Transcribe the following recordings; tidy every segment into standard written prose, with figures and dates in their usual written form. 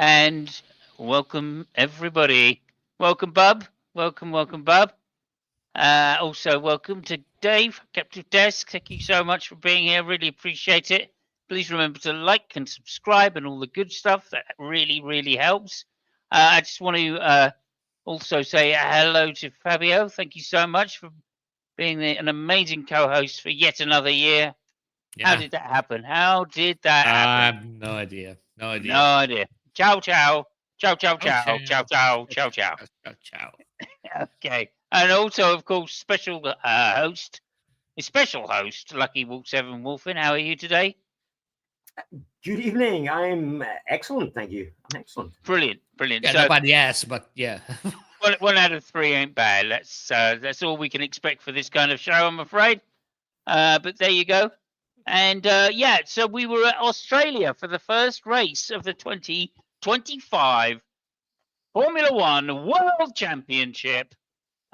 And welcome everybody. Welcome, Bub. Welcome, Bub. Also, welcome to Dave, Captive Desk. Thank you so much for being here. Really appreciate it. Please remember to like and subscribe and all the good stuff. That really helps. I just want to also say hello to Fabio. Thank you so much for being an amazing co-host for yet another year. How Yeah. did that happen? How did that I happen? have no idea. No No idea. idea. Ciao, ciao. Ciao, ciao, Ciao, ciao. Ciao, ciao. ciao. Ciao, Ciao, ciao, ciao. ciao, ciao, ciao. Okay. And also, of course, host, a special host, Lucky Wolf 7 Wolfin. How are you today? Good evening. I'm excellent, thank you. I'm excellent. Brilliant. Yeah, So nobody asked, but yeah. one out of three ain't bad. That's all we can expect for this kind of show, I'm afraid. But there you go. And yeah, so we were at Australia for the first race of the 2025 Formula One World Championship.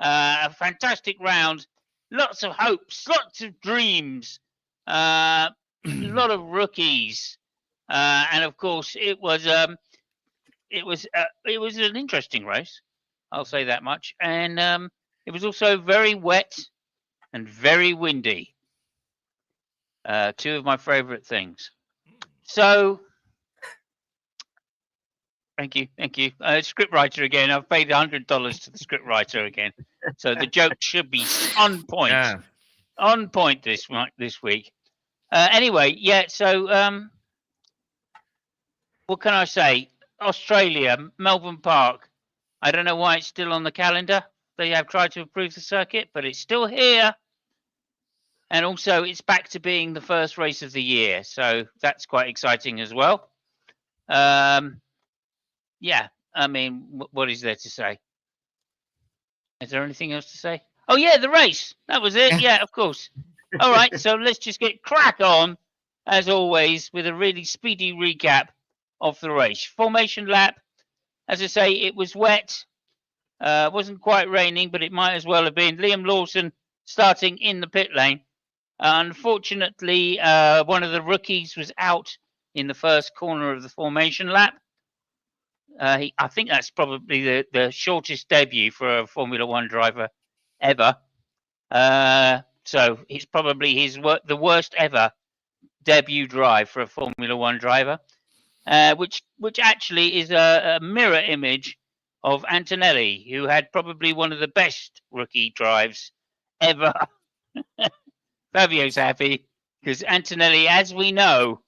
A fantastic round, lots of hopes, lots of dreams, a lot of rookies, and of course it was an interesting race. I'll say that much, and it was also very wet and very windy. Two of my favourite things. So thank you. Scriptwriter again. I've paid $100 to the scriptwriter again, so the joke should be on point. Yeah. On point this week. Anyway, yeah. So what can I say? Australia, Melbourne Park. I don't know why it's still on the calendar. They have tried to approve the circuit, but it's still here. And also, it's back to being the first race of the year, so that's quite exciting as well. Yeah, I mean, what is there to say? Is there anything else to say? Oh yeah, the race. That was it. Yeah, of course. All right, so let's just get crack on, as always, with a really speedy recap of the race. Formation lap. As I say, it was wet. Wasn't quite raining, but it might as well have been. Liam Lawson starting in the pit lane. Unfortunately, one of the rookies was out in the first corner of the formation lap. I think that's probably the shortest debut for a Formula One driver ever. So it's probably the worst ever debut drive for a Formula One driver, which actually is a mirror image of Antonelli, who had probably one of the best rookie drives ever. Fabio's happy because Antonelli, as we know,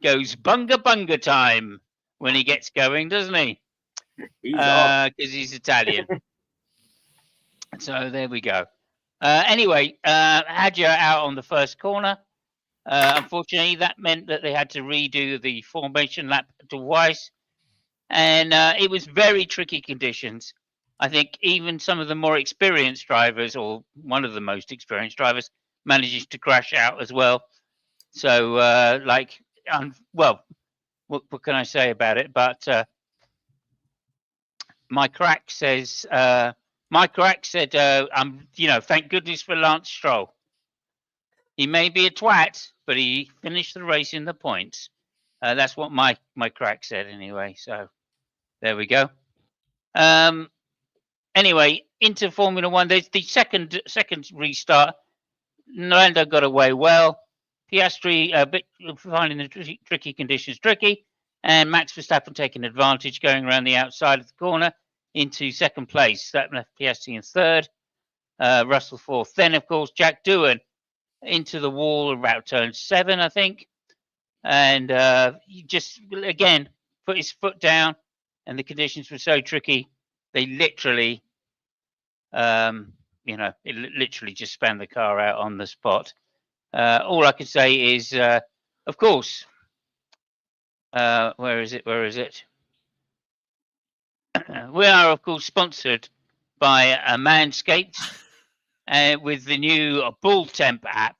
goes bunga time when he gets going, doesn't he? He's off. Because he's Italian. So there we go. Anyway, Hadja out on the first corner. Unfortunately, that meant that they had to redo the formation lap twice, and it was very tricky conditions. I think even some of the more experienced drivers, or one of the most experienced drivers, manages to crash out as well. So, well, what can I say about it? But my crack says, thank goodness for Lance Stroll. He may be a twat, but he finished the race in the points. That's what my crack said anyway. So there we go. Anyway, into Formula One. There's the second restart. Lando got away well. Piastri a bit finding the tricky conditions tricky, and Max Verstappen taking advantage, going around the outside of the corner into second place. That left Piastri in third, Russell fourth. Then, of course, Jack Doohan into the wall about turn 7, I think, and he just again put his foot down, and the conditions were so tricky, they literally, it literally just spun the car out on the spot. All I can say is, of course, where is it? We are, of course, sponsored by Manscaped with the new Bull Temp app.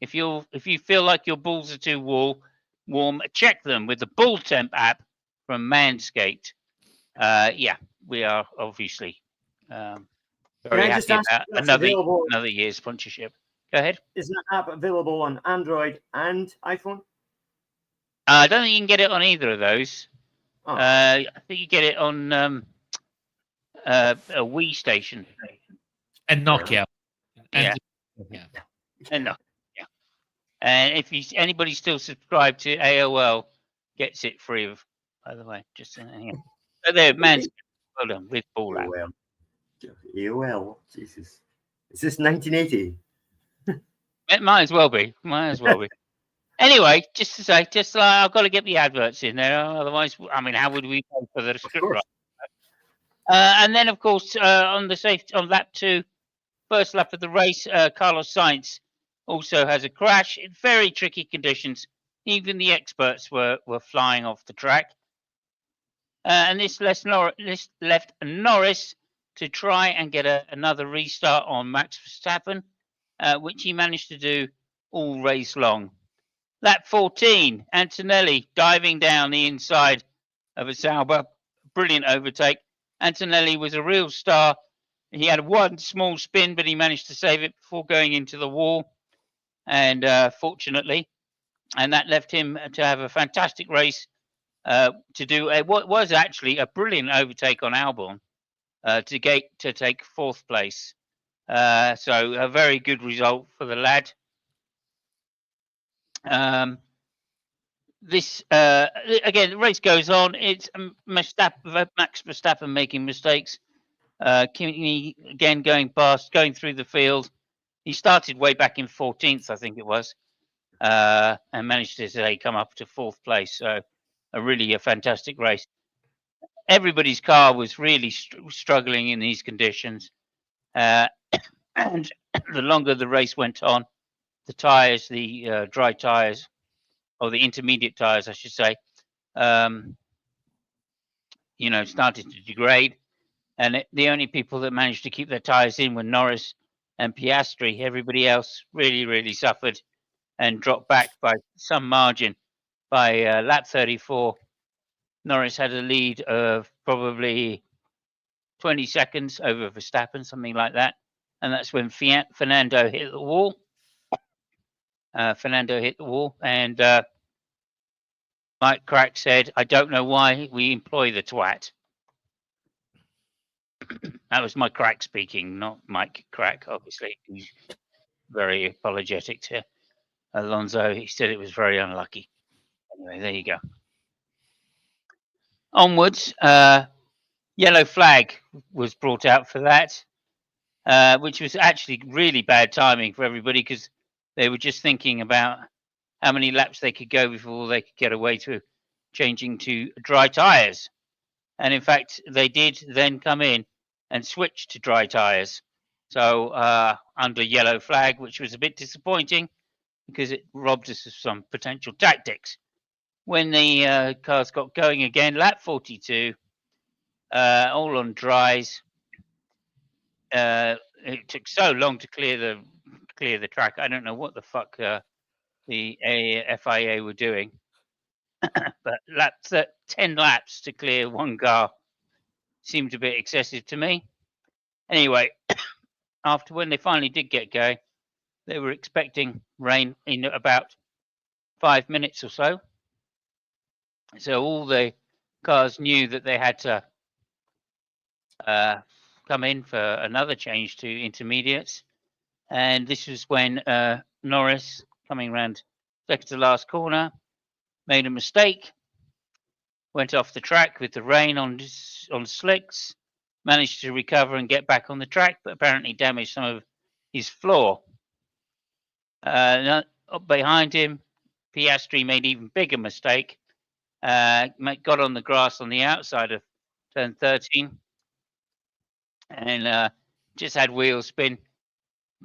If you feel like your balls are too warm, check them with the Bull Temp app from Manscaped. Yeah, we are obviously very happy about another year's sponsorship. Go ahead. Is that app available on Android and iPhone? I don't think you can get it on either of those. Oh, I think you get it on a Wii station. And Nokia. Yeah. Yeah. And no, yeah. And if anybody still subscribed to AOL, gets it free of. By the way, just saying. Yeah. So there, man. Well done with ball out. AOL. AOL. Jesus. Is this 1980? It might as well be. Might as well be. Anyway, just to say, I've got to get the adverts in there. Otherwise, I mean, how would we pay for the Of script course. right? And then, of course, on lap 2, first lap of the race, Carlos Sainz also has a crash in very tricky conditions. Even the experts were flying off the track. And this left Norris to try and get another restart on Max Verstappen, which he managed to do all race long. Lap 14, Antonelli diving down the inside of a Sauber. Brilliant overtake. Antonelli was a real star. He had one small spin, but he managed to save it before going into the wall. And fortunately, and that left him to have a fantastic race to do what was actually a brilliant overtake on Albon to take 4th place. So a very good result for the lad. This again, the race goes on. It's Max Verstappen making mistakes. Kimi again going through the field. He started way back in 14th, I think it was, and managed to come up to 4th place. So a fantastic race. Everybody's car was really struggling in these conditions, and the longer the race went on, the tyres, the dry tyres, or the intermediate tyres, I should say, started to degrade. And the only people that managed to keep their tyres in were Norris and Piastri. Everybody else really, really suffered and dropped back by some margin. By lap 34, Norris had a lead of probably 20 seconds over Verstappen, something like that. And that's when Fernando hit the wall. And Mike Crack said, "I don't know why we employ the twat." That was Mike Crack speaking, not Mike Crack, obviously. He's very apologetic to Alonso. He said it was very unlucky. Anyway, there you go. Onwards, yellow flag was brought out for that, which was actually really bad timing for everybody because they were just thinking about how many laps they could go before they could get away to changing to dry tyres. And in fact, they did then come in and switch to dry tyres. So under yellow flag, which was a bit disappointing because it robbed us of some potential tactics. When the cars got going again, lap 42, all on dries. It took so long to clear the track. I don't know what the fuck the FIA were doing, but 10 laps to clear one car seemed a bit excessive to me. Anyway, after when they finally did get going, they were expecting rain in about 5 minutes or so. So all the cars knew that they had to come in for another change to intermediates. And this was when Norris, coming around second to last corner, made a mistake, went off the track with the rain on slicks, managed to recover and get back on the track, but apparently damaged some of his floor. Behind him, Piastri made even bigger mistake, got on the grass on the outside of turn 13 and just had wheel spin,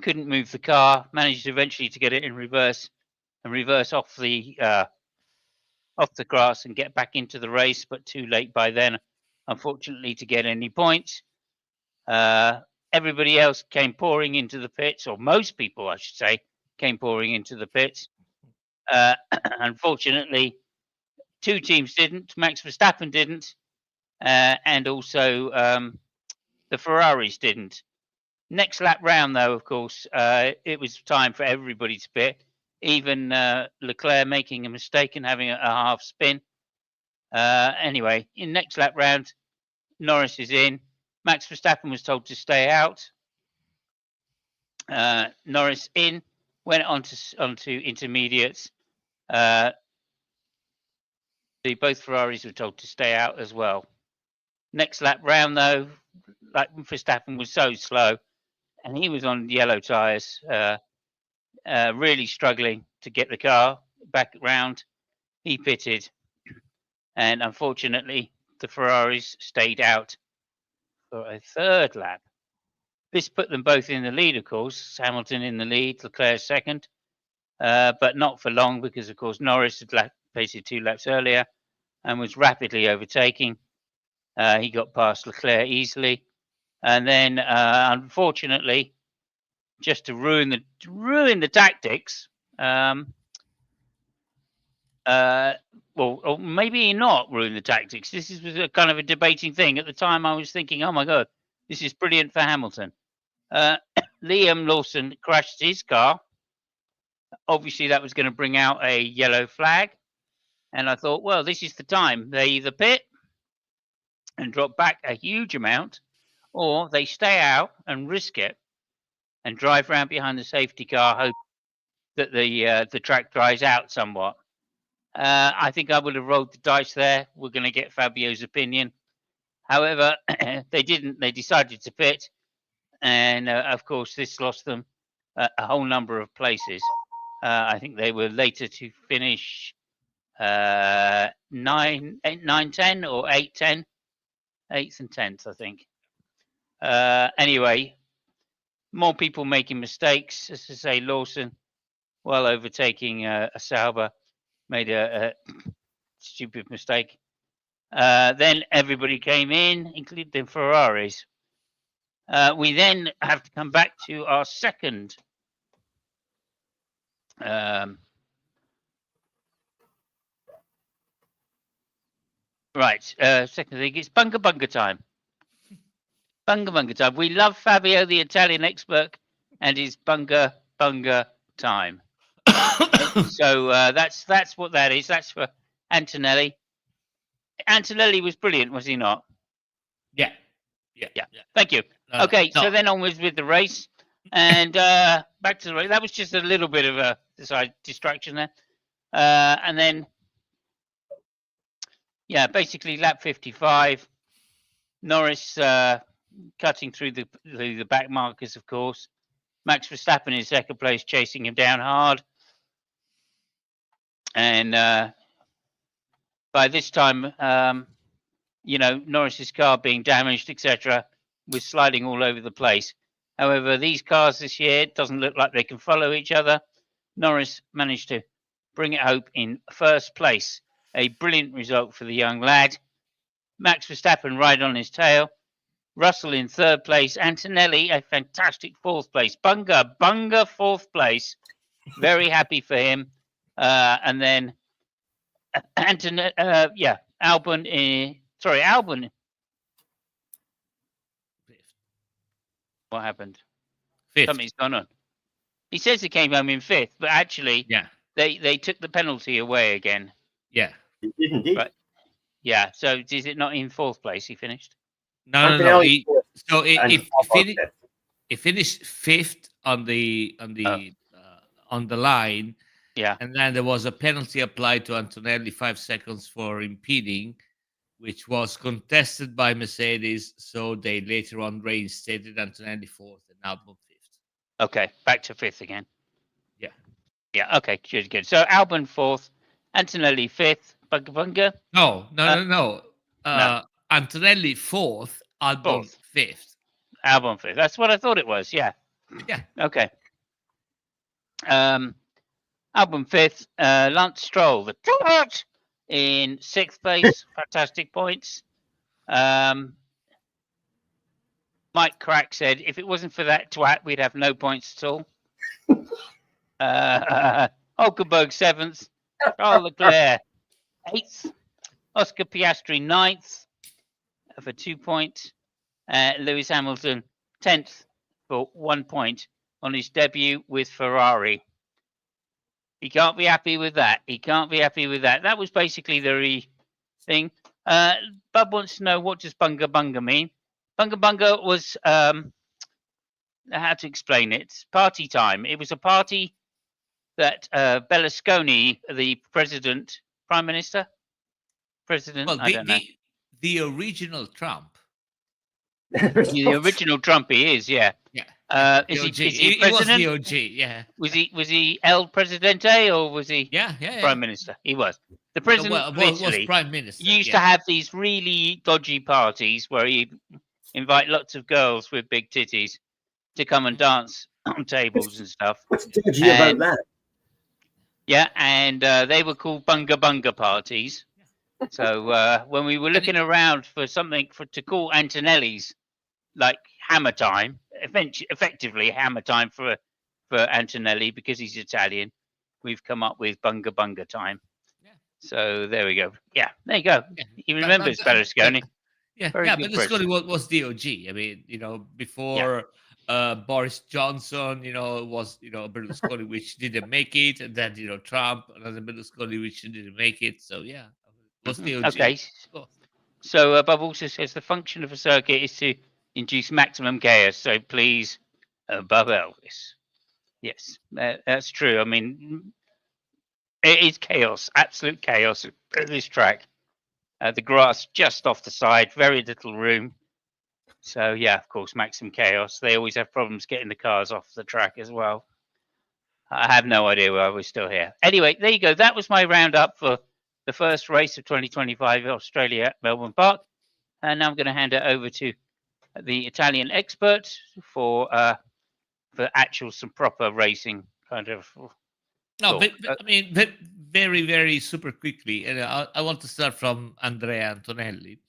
couldn't move the car, managed eventually to get it in reverse and reverse off the grass and get back into the race, but too late by then, unfortunately, to get any points. Everybody else came pouring into the pits, or most people, I should say, came pouring into the pits. Unfortunately, 2 teams didn't. Max Verstappen didn't, and also the Ferraris didn't. Next lap round, though, of course, it was time for everybody to pit. Even Leclerc making a mistake and having a half spin. Anyway, in next lap round, Norris is in. Max Verstappen was told to stay out. Norris in, went onto intermediates. Both Ferraris were told to stay out as well. Next lap round, though, like Verstappen was so slow, and he was on yellow tyres, really struggling to get the car back round. He pitted, and unfortunately, the Ferraris stayed out for a third lap. This put them both in the lead, of course. Hamilton in the lead, Leclerc second, but not for long because, of course, Norris had pasted 2 laps earlier and was rapidly overtaking. He got past Leclerc easily, and then unfortunately, just to ruin the tactics, well, or maybe not ruin the tactics. This was a kind of a debating thing. At the time, I was thinking, oh my God, this is brilliant for Hamilton. Liam Lawson crashed his car. Obviously, that was going to bring out a yellow flag. And I thought, well, this is the time. They either pit and drop back a huge amount, or they stay out and risk it and drive around behind the safety car, hope that the track dries out somewhat. I think I would have rolled the dice there. We're going to get Fabio's opinion. However, they didn't. They decided to pit. And of course, this lost them a whole number of places. I think they were later to finish 9, 10 or 8, 10. 8th and 10th, I think. Anyway, more people making mistakes. As I say, Lawson, while overtaking a Sauber, made a stupid mistake. Then everybody came in, including the Ferraris. We then have to come back to our second second thing. It's bunga time. Bunga time. We love Fabio, the Italian expert, and his bunga time. So that's what that is. That's for Antonelli. Antonelli was brilliant, was he not? Yeah. Thank you. Okay, so then onwards with the race, and back to the race. That was just a little bit of a distraction there, and then basically lap 55, Norris cutting through the back markers, of course. Max Verstappen in second place, chasing him down hard, and by this time, Norris's car being damaged, etc., was sliding all over the place. However, these cars this year, it doesn't look like they can follow each other. Norris managed to bring it home in first place. A brilliant result for the young lad. Max Verstappen right on his tail. Russell in third place. Antonelli, a fantastic fourth place. Bunga fourth place. Very happy for him. And then Albon. Albon. What happened? Fifth. Something's gone on. He says he came home in fifth, but actually, they took the penalty away again. Yeah. He did indeed. Right. Yeah. So is it not in fourth place? He finished. No. He finished fifth on the line. Yeah. And then there was a penalty applied to Antonelli, 5 seconds for impeding, which was contested by Mercedes. So they later on reinstated Antonelli fourth and Albon fifth. Okay, back to fifth again. Yeah. Yeah. Okay. Good. So Albon fourth, Antonelli fifth. Bunga. No. Antonelli fourth, Albon fifth. Albon fifth. That's what I thought it was. Yeah. Yeah. Okay. Albon fifth. Lance Stroll, the twat, in sixth place. Fantastic points. Mike Crack said, if it wasn't for that twat, we'd have no points at all. Hulkenberg seventh. Charles Leclerc eighth. Oscar Piastri ninth for 2 points. Lewis Hamilton 10th for 1 point on his debut with Ferrari. He can't be happy with that. That was basically the thing. Bub wants to know, what does bunga bunga mean? Bunga bunga was how to explain it? It's party time. It was a party that Berlusconi, the prime minister, Well, I don't know. the original Trump. The original Trump he is, yeah. Yeah. Is The OG. he It was the president? OG. Yeah. Was he El Presidente, or was he Yeah. prime minister? He was. The No, president well, of was Italy prime minister. used to Yeah. have these really dodgy parties where he'd invite lots of girls with big titties to come and dance on tables and stuff. What's dodgy about that? Yeah, and they were called bunga bunga parties. So when we were looking around for something to call Antonelli's, like hammer time, effectively hammer time for Antonelli, because he's Italian, we've come up with bunga bunga time. Yeah. So there we go. Yeah, there you go. Yeah. He remembers Berlusconi. Yeah, Very good Berlusconi person. was the OG. I mean, before Boris Johnson, was Berlusconi, which didn't make it, and then Trump, another Berlusconi, which didn't make it. So yeah, it was the OG. Okay. Oh. So Bob also says the function of a circuit is to induce maximum chaos. So please, above Elvis. Yes, that's true. I mean, it is chaos, absolute chaos at this track. The grass just off the side, very little room. So yeah, of course, maximum chaos. They always have problems getting the cars off the track as well. I have no idea why we're still here. Anyway, there you go. That was my roundup for the first race of 2025 Australia at Melbourne Park. And now I'm going to hand it over to the Italian expert for actual some proper racing kind of. No, but I mean, very, very super quickly. And I want to start from Andrea Antonelli.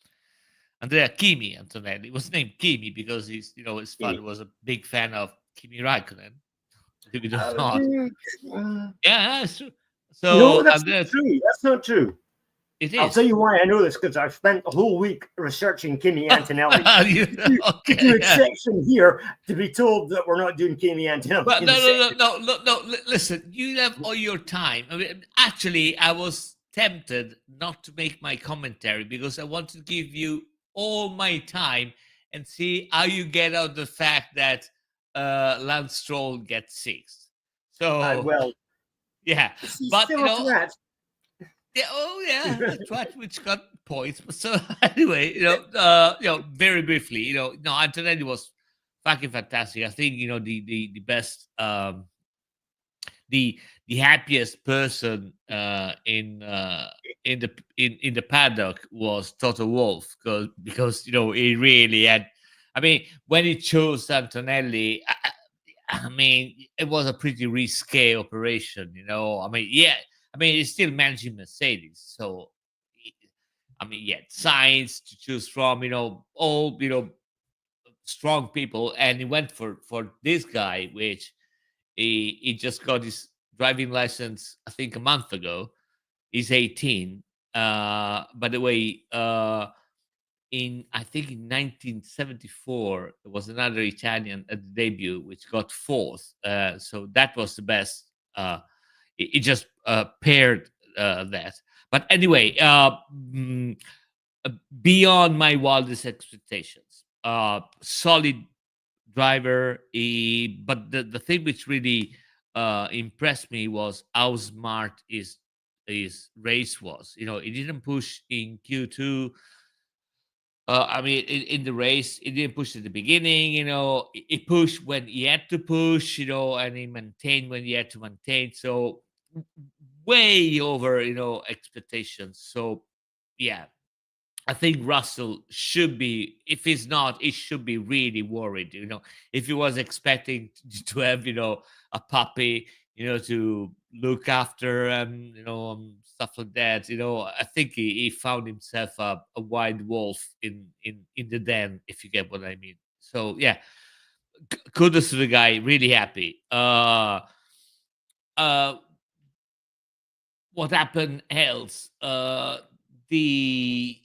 Andrea Kimi Antonelli. He was named Kimi because his father was a big fan of Kimi Raikkonen. Believe it or not. Yeah, that's true. So no, that's not true. That's not true. It is. I'll tell you why I know this, because I've spent the whole week researching Kimi Antonelli. Okay, to do a section here to be told that we're not doing Kimi Antonelli. But no. Listen, you have all your time. I mean, actually, I was tempted not to make my commentary because I want to give you all my time and see how you get out the fact that Lance Stroll gets sixth. So well, yeah, but Threat which got points. But so anyway, very briefly, Antonelli was fucking fantastic. I think the best, the happiest person in the paddock was Toto Wolff because he really had. I mean, when he chose Antonelli, I mean, it was a pretty risque operation. I mean, yeah. I mean, he's still managing Mercedes, so I mean, he had Sainz to choose from, all strong people, and he went for this guy, which he just got his driving license, I think, a month ago. He's 18. By the way, I think in 1974, there was another Italian at the debut which got fourth. So that was the best. It just paired that. But anyway, beyond my wildest expectations. Solid driver. But the thing which really impressed me was how smart his race was. He didn't push in Q2. I mean, in the race, he didn't push at the beginning. He pushed when he had to push. And he maintained when he had to maintain. So way over, expectations. So yeah, I think Russell should be. If he's not, he should be really worried. If he was expecting to have, a puppy, to look after and stuff like that. I think he found himself a wild wolf in the den, if you get what I mean. So yeah, kudos to the guy. Really happy. What happened else? Well, I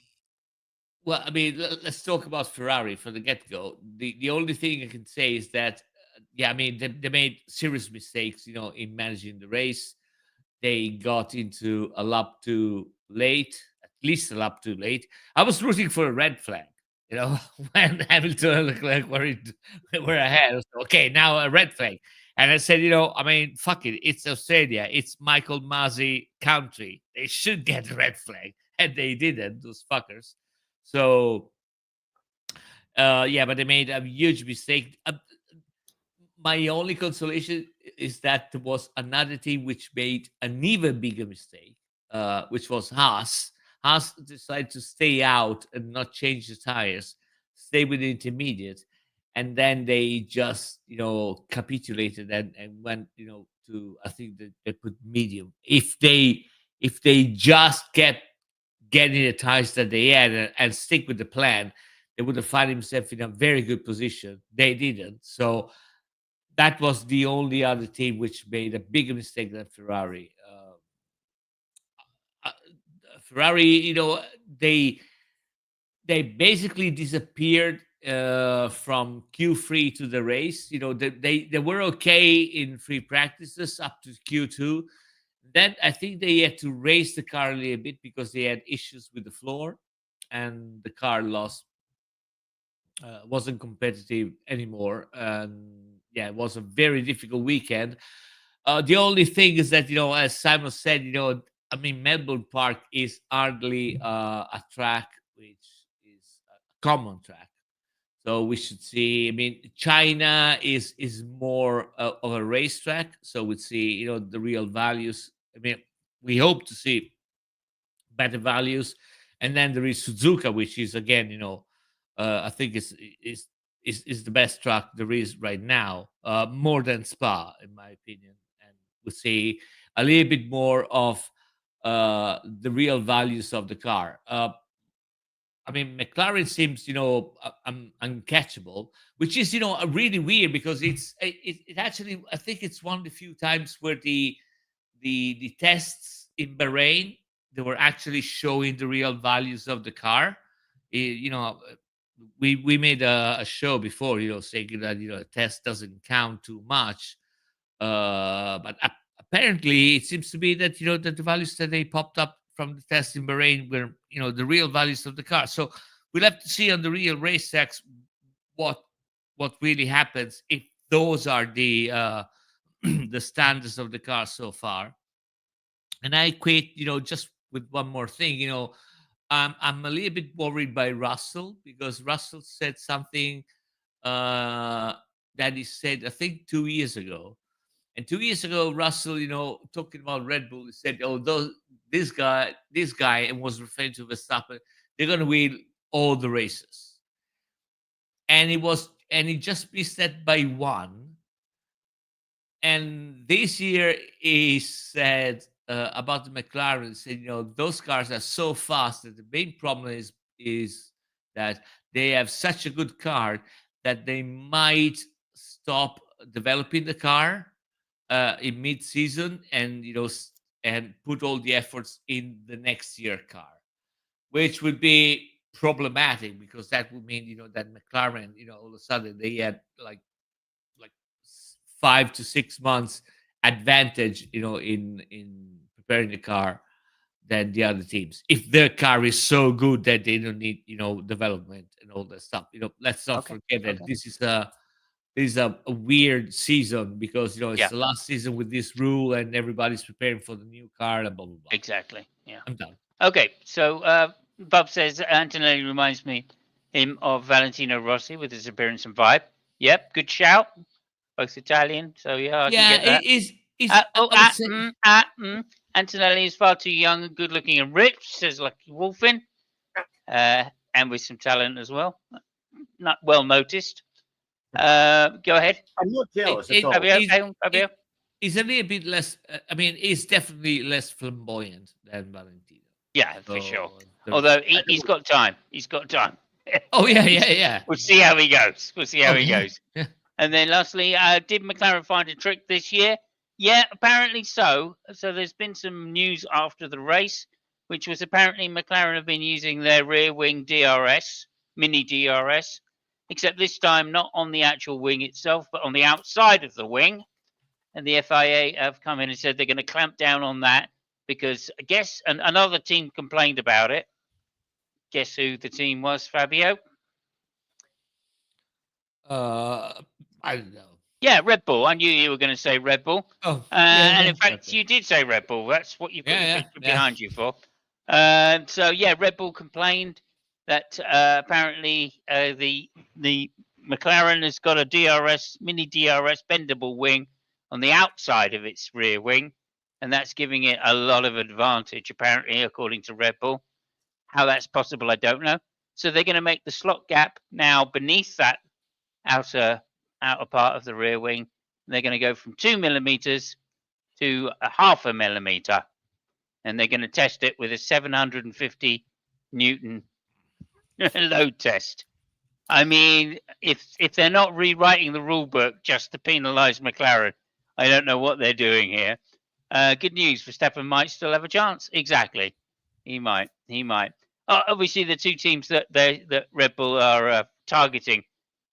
mean, let's talk about Ferrari from the get-go. The only thing I can say is that, I mean, they made serious mistakes, in managing the race. They got into a lap too late, at least a lap too late. I was rooting for a red flag, when Hamilton and Leclerc were ahead. So, okay, now a red flag. And I said, I mean, fuck it. It's Australia. It's Michael Masi country. They should get a red flag. And they didn't, those fuckers. So, yeah, but they made a huge mistake. My only consolation is that there was another team which made an even bigger mistake, which was Haas. Haas decided to stay out and not change the tires, stay with the intermediate, and then they just capitulated and went to, I think they put medium. If they just kept getting the tires that they had and stick with the plan, they would have found themselves in a very good position. They didn't, so that was the only other team which made a bigger mistake than Ferrari. Ferrari, they basically disappeared from Q3 to the race. They were okay in free practices up to Q2. Then I think they had to race the car a little bit because they had issues with the floor, and the car wasn't competitive anymore. And yeah, it was a very difficult weekend. The only thing is that, as Simon said, I mean, Melbourne Park is hardly a track which is a common track. So we should see. I mean, China is more of a racetrack, so we'd see, the real values. I mean, we hope to see better values, and then there is Suzuka, which is again, I think is the best track there is right now, more than Spa, in my opinion. And we see a little bit more of the real values of the car. I mean, McLaren seems, uncatchable, which is, really weird because it actually, I think it's one of the few times where the tests in Bahrain, they were actually showing the real values of the car. We made a show before, saying that a test doesn't count too much, but apparently it seems to be that that the values that they popped up from the test in Bahrain were the real values of the car. So we'll have to see on the real racetracks what really happens if those are the the standards of the car so far. And I quit, just with one more thing, I'm a little bit worried by Russell because Russell said something that he said, I think 2 years ago. And 2 years ago, Russell, talking about Red Bull, he said, "Oh, this guy," and was referring to Verstappen, they're going to win all the races. And he just missed that by one. And this year, he said about the McLaren, he said, those cars are so fast that the main problem is that they have such a good car that they might stop developing the car in mid-season and and put all the efforts in the next year car, which would be problematic because that would mean that McLaren all of a sudden they had like 5 to 6 months advantage in preparing the car than the other teams if their car is so good that they don't need development and all that stuff. Let's not forget that this is a weird season because it's the last season with this rule and everybody's preparing for the new car and blah blah blah. Exactly. Yeah. I'm done. Okay, so Bob says Antonelli reminds him of Valentino Rossi with his appearance and vibe. Yep, good shout. Both Italian, so I can get that. Antonelli is far too young, good looking, and rich, says Lucky Wolfin, and with some talent as well. Not well noticed. Go ahead. I'm not jealous at all. Fabio? He's a little bit less. I mean, he's definitely less flamboyant than Valentino. Yeah, for sure. Although he's got time. He's got time. Oh yeah. We'll see how he goes. Yeah. And then lastly, did McLaren find a trick this year? Yeah, apparently so. So there's been some news after the race, which was apparently McLaren have been using their rear wing DRS, mini DRS, except this time not on the actual wing itself, but on the outside of the wing. And the FIA have come in and said they're going to clamp down on that because I guess another team complained about it. guess who the team was, Fabio? I don't know. Yeah, Red Bull. I knew you were going to say Red Bull. Oh, And in Red fact, Bull. you did say Red Bull. That's what you've got your picture yeah. behind you for. So yeah, Red Bull complained that apparently the McLaren has got a mini DRS bendable wing on the outside of its rear wing, and that's giving it a lot of advantage, apparently, according to Red Bull. How that's possible, I don't know. So they're going to make the slot gap now beneath that outer part of the rear wing. They're going to go from 2 millimeters to a half a millimeter, and they're going to test it with a 750 Newton load test. I mean, if they're not rewriting the rule book just to penalise McLaren, I don't know what they're doing here. Good news, Verstappen might still have a chance. Exactly, he might. Obviously, the two teams that Red Bull are targeting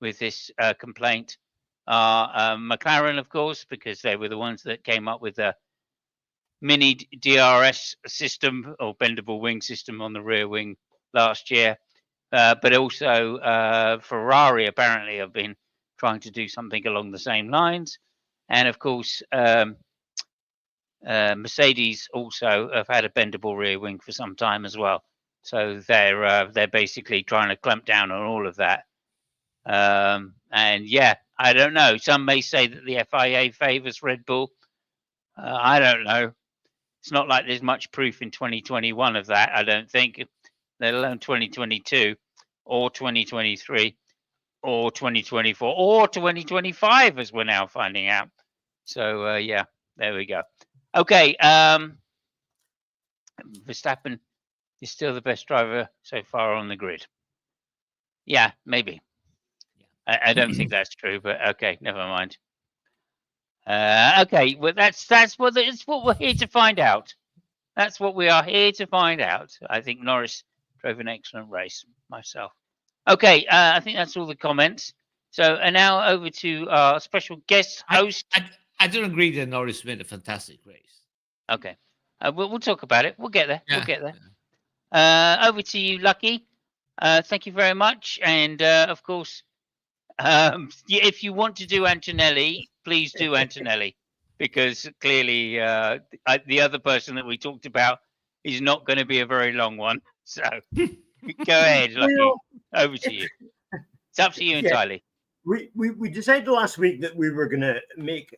with this complaint are McLaren, of course, because they were the ones that came up with the mini DRS system or bendable wing system on the rear wing last year. But also Ferrari apparently have been trying to do something along the same lines. And of course, Mercedes also have had a bendable rear wing for some time as well. So they're basically trying to clamp down on all of that. And yeah, I don't know. Some may say that the FIA favours Red Bull. I don't know. It's not like there's much proof in 2021 of that, I don't think, let alone 2022 or 2023 or 2024 or 2025, as we're now finding out. So, yeah, there we go. Okay, Verstappen is still the best driver so far on the grid. Yeah, maybe. I don't think that's true, but okay, never mind. Okay, well, that's what we're here to find out. That's what we are here to find out. I think Norris drove an excellent race myself. Okay, I think that's all the comments. So, and now over to our special guest host. I don't agree that Norris made a fantastic race. Okay, we'll talk about it. We'll get there. Yeah. We'll get there. Over to you, Lucky. Thank you very much. And of course, if you want to do Antonelli, please do Antonelli, because clearly the other person that we talked about is not going to be a very long one. So go ahead, Lucky. Over to you. It's up to you entirely. We decided last week that we were going to make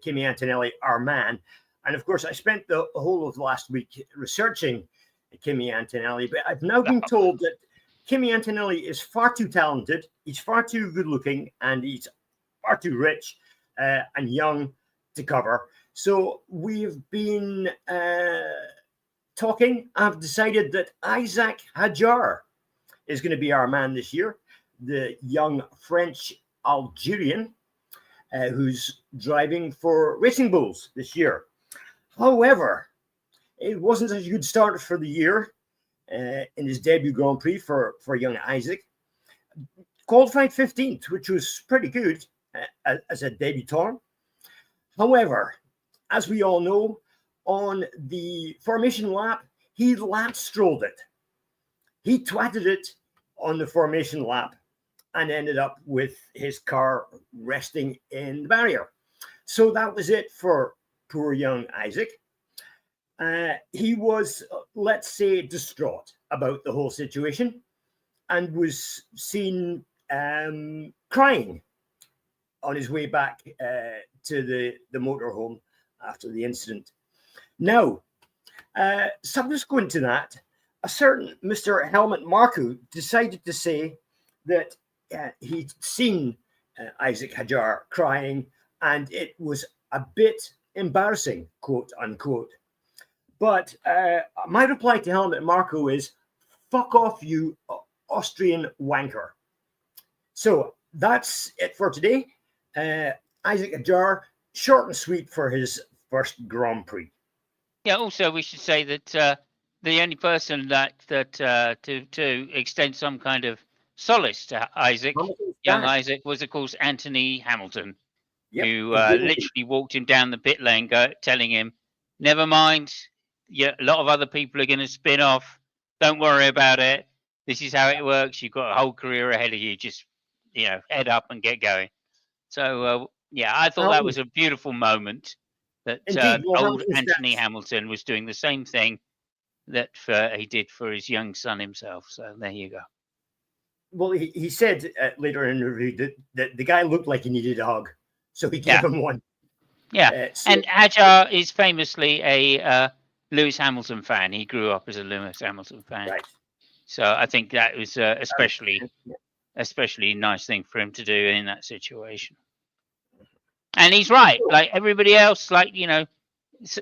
Kimi Antonelli our man. And of course, I spent the whole of last week researching Kimi Antonelli, but I've now been told that Kimi Antonelli is far too talented, he's far too good looking, and he's far too rich and young to cover. So we've been talking. I've decided that Isaac Hadjar is going to be our man this year, the young French Algerian who's driving for Racing Bulls this year. However, it wasn't a good start for the year in his debut Grand Prix for young Isaac. Qualified 15th, which was pretty good as a debutant. However, as we all know, on the formation lap, he lap strolled it. He twatted it on the formation lap and ended up with his car resting in the barrier. So that was it for poor young Isaac. He was, let's say, distraught about the whole situation and was seen crying on his way back to the motorhome after the incident. Now, subsequent to that, a certain Mr. Helmut Marko decided to say that he'd seen Isaac Hadjar crying and it was a bit embarrassing, quote unquote. But my reply to Helmut Marko is, fuck off, you Austrian wanker. So that's it for today. Isaac Hadjar, short and sweet for his first Grand Prix. Yeah, also we should say that the only person that to extend some kind of solace to Isaac, young Isaac, was of course Anthony Hamilton, who literally walked him down the pit lane, telling him, "Never mind, a lot of other people are going to spin off. Don't worry about it. This is how it works. You've got a whole career ahead of you. Just head up and get going. So yeah, I thought that was a beautiful moment. That Indeed, well, old Hamilton's Anthony stats- Hamilton was doing the same thing that he did for his young son himself. So there you go. Well, he said later in the interview that the guy looked like he needed a hug, so he gave him one. Yeah, So- and Hajar is famously a Lewis Hamilton fan. He grew up as a Lewis Hamilton fan. right. So I think that was especially nice thing for him to do in that situation. And he's right. Like everybody else, like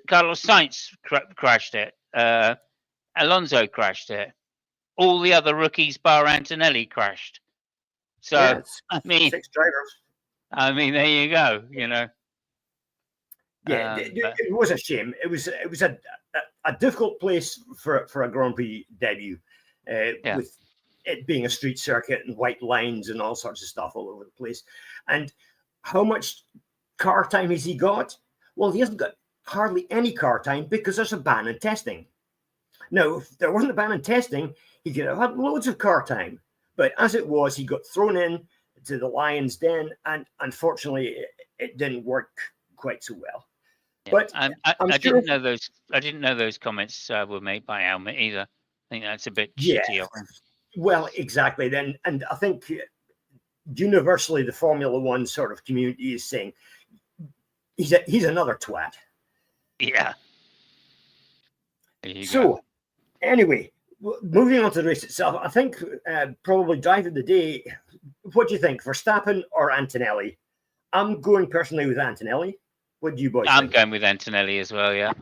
Carlos Sainz crashed it. Alonso crashed it. All the other rookies, bar Antonelli, crashed. So Yeah, I mean, 6 drivers. there you go. Yeah, it was a shame. It was a difficult place for a Grand Prix debut, with it being a street circuit and white lines and all sorts of stuff all over the place. And how much car time has he got? Well, he hasn't got hardly any car time because there's a ban on testing. Now, if there wasn't a ban on testing, he could have had loads of car time. But as it was, he got thrown in to the lion's den, and unfortunately, it didn't work quite so well. Yeah, But I didn't know those. I didn't know those comments were made by Helmut either. I think that's a bit shitty of him. Well, exactly. Then, and I think universally the Formula One sort of community is saying he's another twat. Yeah. So, anyway, moving on to the race itself, I think probably drive of the day. What do you think, Verstappen or Antonelli? I'm going personally with Antonelli. What do you boys think? going with Antonelli as well, yeah.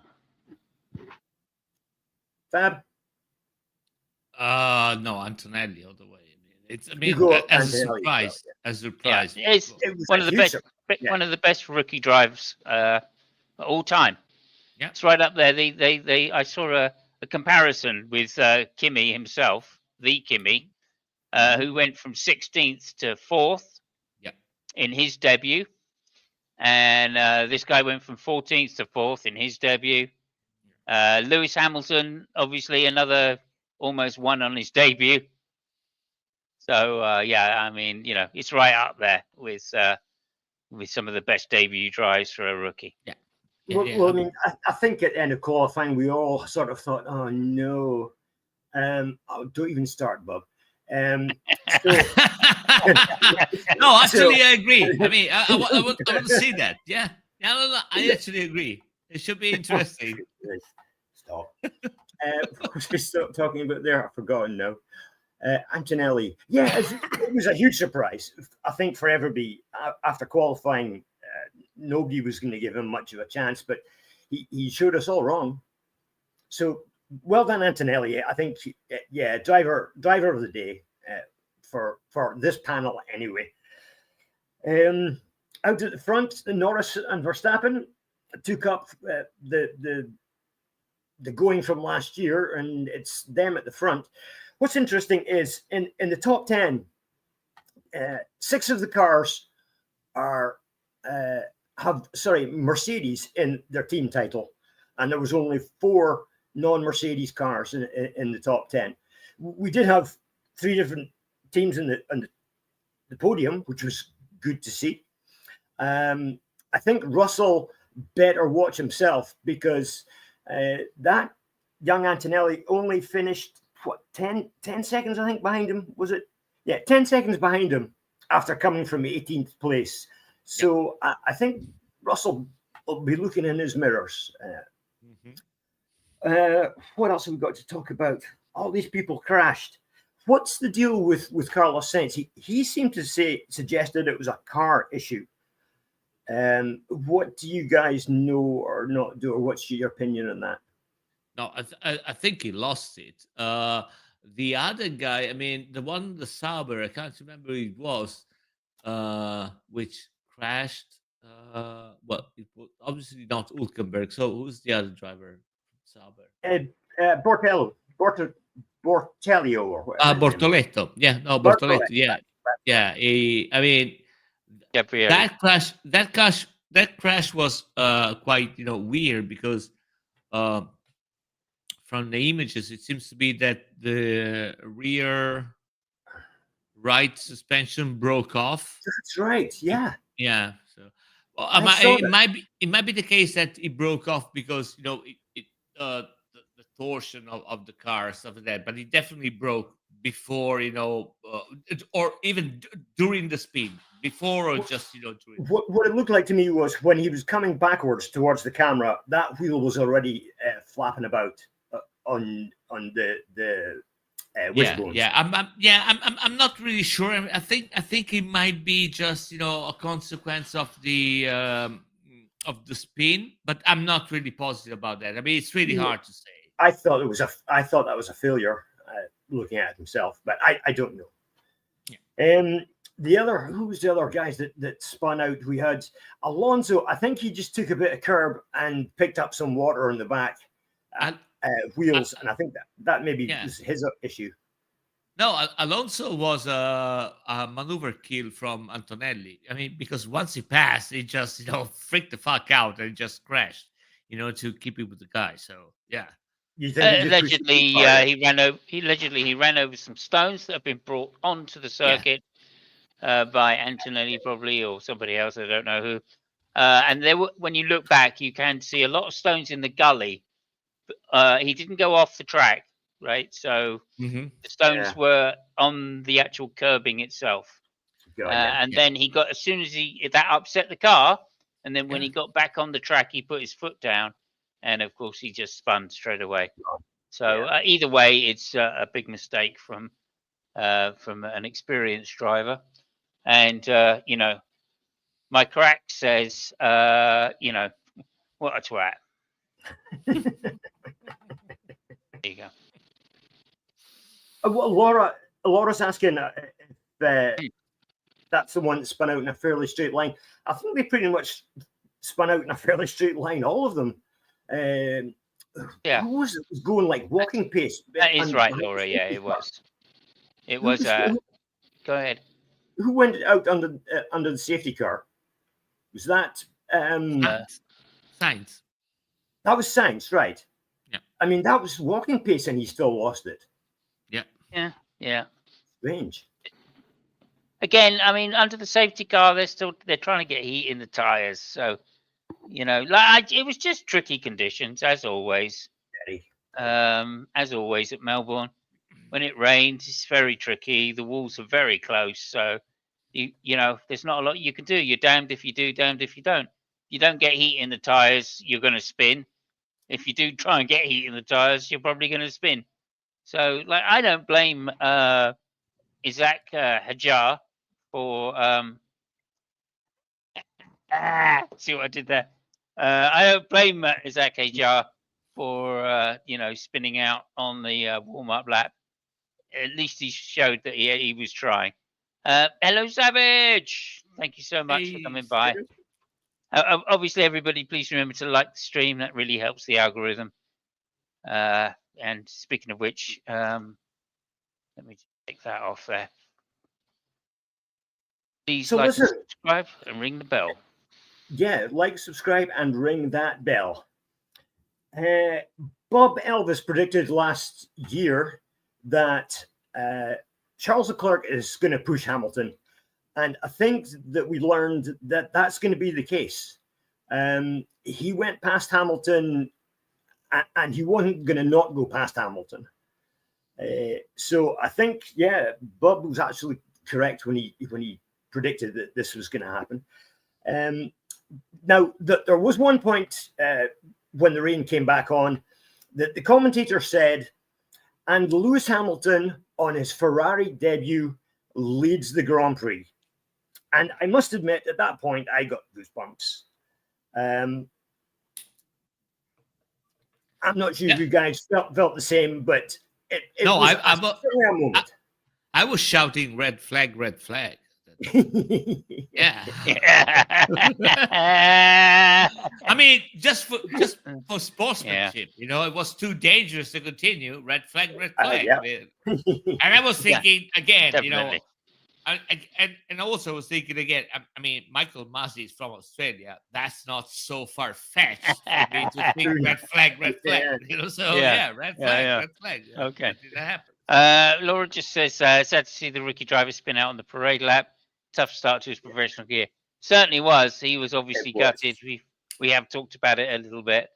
Fab? No, Antonelli all the way. As a surprise. Yeah, it's one of the best rookie drives all time. Yeah, it's right up there. I saw a comparison with Kimi himself, the Kimi, who went from 16th to 4th in his debut. And this guy went from 14th to 4th in his debut. Lewis Hamilton, obviously, another almost won on his debut. So it's right up there with some of the best debut drives for a rookie. Yeah. Well, I mean, I think at the end of qualifying, we all sort of thought, "Oh no, don't even start, Bob." No, actually, I agree. I mean, I want to see that. Yeah, I actually agree. It should be interesting. Stop. What was we still talking about there? I've forgotten now. Antonelli. Yeah, it was a huge surprise. I think for everybody after qualifying, nobody was going to give him much of a chance, but he showed us all wrong. So well done, Antonelli. I think, driver of the day for this panel anyway. Out at the front, Norris and Verstappen took up the going from last year, and it's them at the front. What's interesting is in the top 10, 6 of the cars have Mercedes in their team title, and there was only 4 non-Mercedes cars in the top 10. We did have 3 different teams on the podium, which was good to see. I think Russell better watch himself because that young Antonelli only finished 10 seconds, I think, behind him. Was it? Yeah, 10 seconds behind him after coming from 18th place. So I think Russell will be looking in his mirrors. What else have we got to talk about? All these people crashed. What's the deal with Carlos Sainz? He seemed to suggested it was a car issue. What do you guys know or not do, or what's your opinion on that? No, I think he lost it. The other guy, I mean, the Sauber, I can't remember who it was, which crashed. Well, it was obviously not Hülkenberg. So who's the other driver from Sauber? Bortellio or whatever. Bortoletto. Yeah, no, Bortoletto. Yeah, yeah. I mean, that crash was quite weird because from from the images, it seems to be that the rear right suspension broke off. That's right. Yeah. Yeah. So, well, I saw that. it might be the case that it broke off because the torsion of the car, stuff like that. But it definitely broke before, or even during the spin, before or just during. What it looked like to me was when he was coming backwards towards the camera, that wheel was already flapping about on the wishbones. I'm not really sure. I think it might be just a consequence of the spin, but I'm not really positive about that. I mean, it's really hard to say. I thought that was a failure, looking at it himself, but I don't know. Yeah. Who was the other guys that spun out? We had Alonso. I think he just took a bit of curb and picked up some water in the back wheels, and I think that maybe was his issue. No, Alonso was a maneuver kill from Antonelli. I mean, because once he passed, he just freaked the fuck out and just crashed, to keep it with the guy. So yeah. Allegedly, he ran over some stones that have been brought onto the circuit by Antonelli, probably, or somebody else. I don't know who. And when you look back, you can see a lot of stones in the gully. He didn't go off the track, right? So the stones were on the actual curbing itself. Then he got, as soon as that upset the car, and then when he got back on the track, he put his foot down. And of course, he just spun straight away. So either way, it's a big mistake from an experienced driver. And my crack says, what a twat. There you go. Well, Laura's asking if that's the one that spun out in a fairly straight line. I think they pretty much spun out in a fairly straight line, all of them. Who was it? Was going like walking pace? That is right, Laura. Yeah, it was. It was. Go ahead. Who went out under the safety car? Was that Sainz? That was Sainz, right? Yeah. I mean, that was walking pace, and he still lost it. Yeah. Strange. Again, I mean, under the safety car, they're trying to get heat in the tires, so. It was just tricky conditions as always. As always at Melbourne, when it rains, it's very tricky. The walls are very close, so there's not a lot you can do. You're damned if you do, damned if you don't. You don't get heat in the tires, you're going to spin. If you do try and get heat in the tires, you're probably going to spin. So, I don't blame Isaac Hajar for. See what I did there? I don't blame Isaac Hajar for spinning out on the warm-up lap. At least he showed that he was trying. Hello, Savage. Thank you so much for coming by. Obviously, everybody, please remember to like the stream. That really helps the algorithm. And speaking of which, let me take that off there. Please like and subscribe and ring the bell. Yeah, like, subscribe, and ring that bell. Bob Elvis predicted last year that Charles Leclerc is going to push Hamilton. And I think that we learned that that's going to be the case. He went past Hamilton, and he wasn't going to not go past Hamilton. So I think, Bob was actually correct when he predicted that this was going to happen. Now, there was one point when the rain came back on that the commentator said, and Lewis Hamilton on his Ferrari debut leads the Grand Prix. And I must admit, at that point, I got goosebumps. I'm not sure if you guys felt the same, but it was a moment. I was shouting red flag, red flag. Yeah. I mean, just for sportsmanship, it was too dangerous to continue. Red flag, red flag. And I was thinking again, definitely. And also I was thinking again. I mean, Michael Masi is from Australia. That's not so far fetched for me to think red flag, red flag. Yeah. You know, so Yeah. yeah, red Yeah, flag, yeah. red flag. Yeah, Okay. that happens. Laura just says, sad to see the rookie driver spin out on the parade lap. Tough start to his professional career. Certainly was. He was obviously It was. gutted. We have talked about it a little bit.